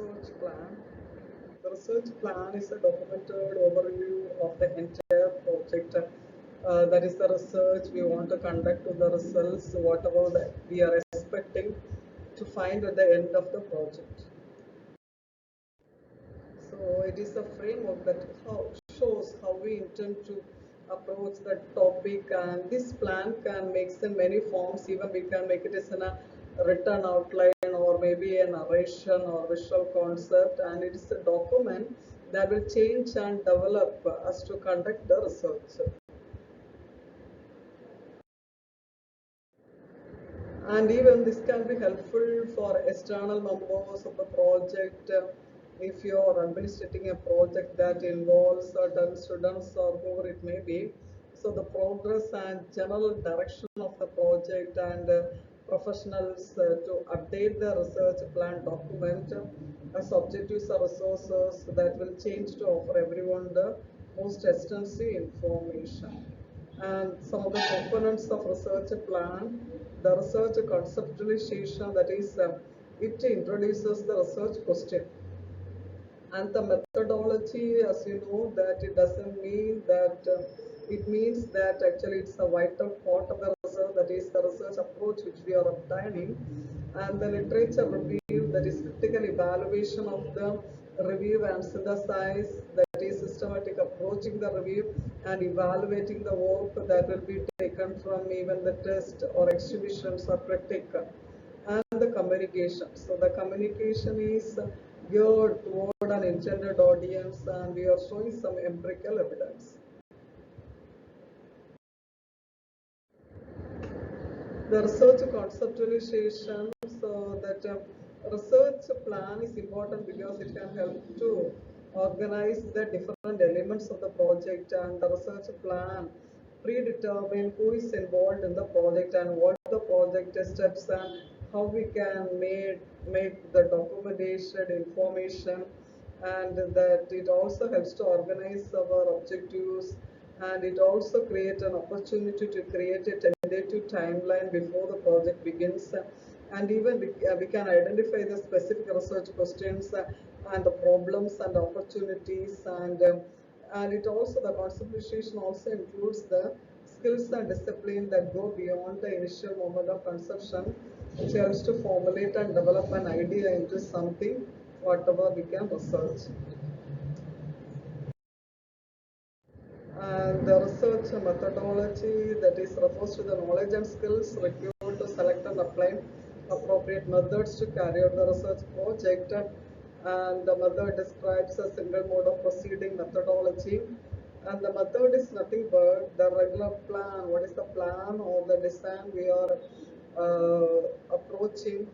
research plan. The research plan is a documented overview of the entire project. That is the research we want to conduct, to the results, whatever that we are expecting to find at the end of the project. So it is a framework that shows how we intend to approach the topic, and this plan can make in many forms. Even we can make it as in a written outline or maybe a narration or visual concept, and it is a document that will change and develop as to conduct the research. And even this can be helpful for external members of the project. If you are administrating a project that involves certain students or whoever it may be, so the progress and general direction of the project, and professionals to update the research plan document as objectives or resources that will change to offer everyone the most extensive information. And some of the components of research plan, the research conceptualization, that is, it introduces the research question. And the methodology, as you know, that it doesn't mean that, it means that actually it's a vital part of the research, that is the research approach which we are obtaining. And the literature review, that is critical evaluation of the review and synthesize, that is systematic approaching the review and evaluating the work that will be taken from even the test or exhibitions or critic. And the communication. So the communication is geared toward an intended audience, and we are showing some empirical evidence. The research conceptualization, so that research plan is important because it can help to organize the different elements of the project, and the research plan predetermine who is involved in the project and what the project steps, and how we can make the documentation information, and that it also helps to organize our objectives, and it also creates an opportunity to create a tentative timeline before the project begins, and even we can identify the specific research questions, and the problems and opportunities, and it also, the conceptualization also includes the skills and discipline that go beyond the initial moment of conception, which helps to formulate and develop an idea into something whatever we can research. And the research methodology, that is refers to the knowledge and skills required to select and apply appropriate methods to carry out the research project. And the method describes a single mode of proceeding methodology. And the method is nothing but the regular plan. What is the plan or the design we are approaching?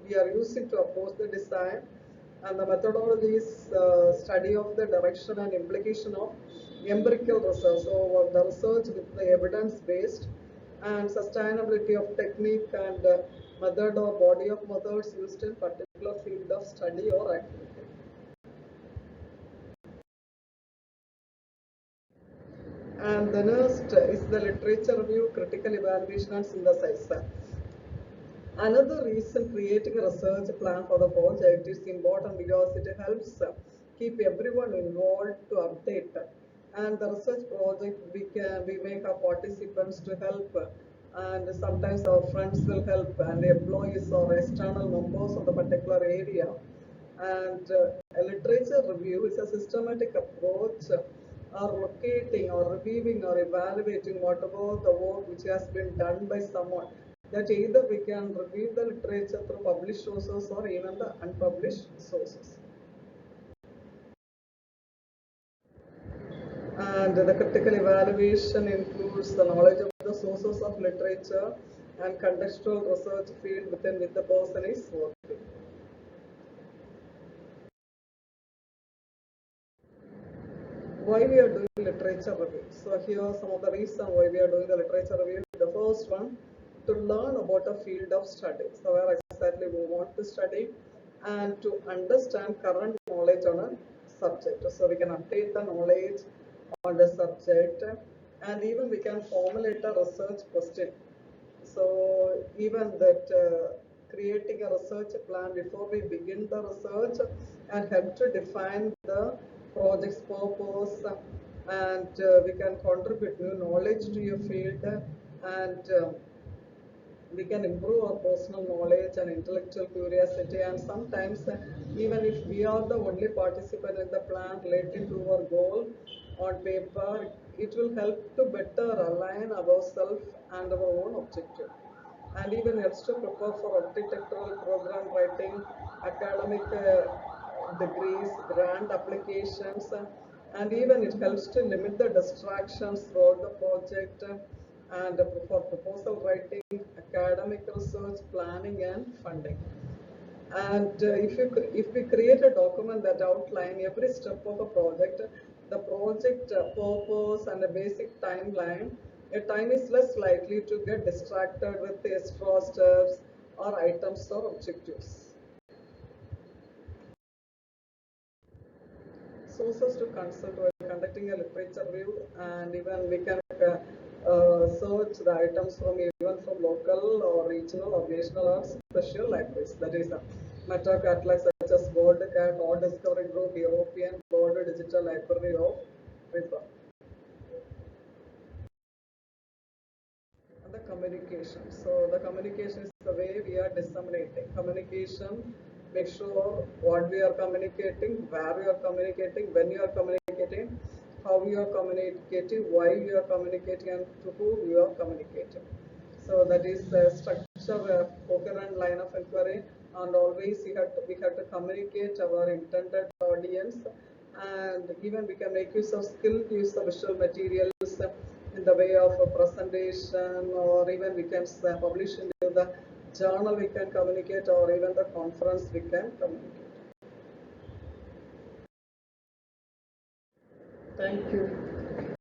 We are using to approach the design. And the methodology is study of the direction and implication of empirical research. So the research with the evidence based, and sustainability of technique and method or body of methods used in particular field of study or activity. And the next is the literature review, critical evaluation and synthesis. Another reason creating a research plan for the project is important because it helps keep everyone involved to update. And the research project, we make our participants to help, and sometimes our friends will help, and employees or external members of the particular area. And a literature review is a systematic approach or locating or reviewing or evaluating whatever the work which has been done by someone, that either we can review the literature through published sources or even the unpublished sources. And the critical evaluation includes the knowledge of the sources of literature and contextual research field within which the person is working. Why we are doing literature review? So here are some of the reasons why we are doing the literature review. The first one, to learn about a field of study. So where exactly we want to study, and to understand current knowledge on a subject. So we can update the knowledge on the subject, and even we can formulate a research question. So even that creating a research plan before we begin the research and help to define the project's purpose, and we can contribute new knowledge to your field, and we can improve our personal knowledge and intellectual curiosity, and sometimes even if we are the only participant in the plan related to our goal on paper, it will help to better align ourselves and our own objective, and even helps to prepare for architectural program writing, academic degrees, grant applications, and even it helps to limit the distractions throughout the project, and for proposal writing, academic research, planning, and funding. And if we create a document that outline every step of a project, the project purpose and a basic timeline, a time is less likely to get distracted with the extra steps or items or objectives. Sources to consult while conducting a literature review, and even we can search the items from even from local or regional or national or special libraries. That is a meta catalogs such as WorldCat or Discovery Group, European World Digital Library of River. And the communication. So the communication is the way we are disseminating. Communication, make sure what we are communicating, where we are communicating, when you are communicating, how you are communicating, why you are communicating, and to whom you are communicating. So that is the structure, a coherent line of inquiry, and always we have to communicate our intended audience, and even we can make use of skilled use of visual materials in the way of a presentation, or even we can publish into the journal we can communicate, or even the conference we can communicate. Thank you.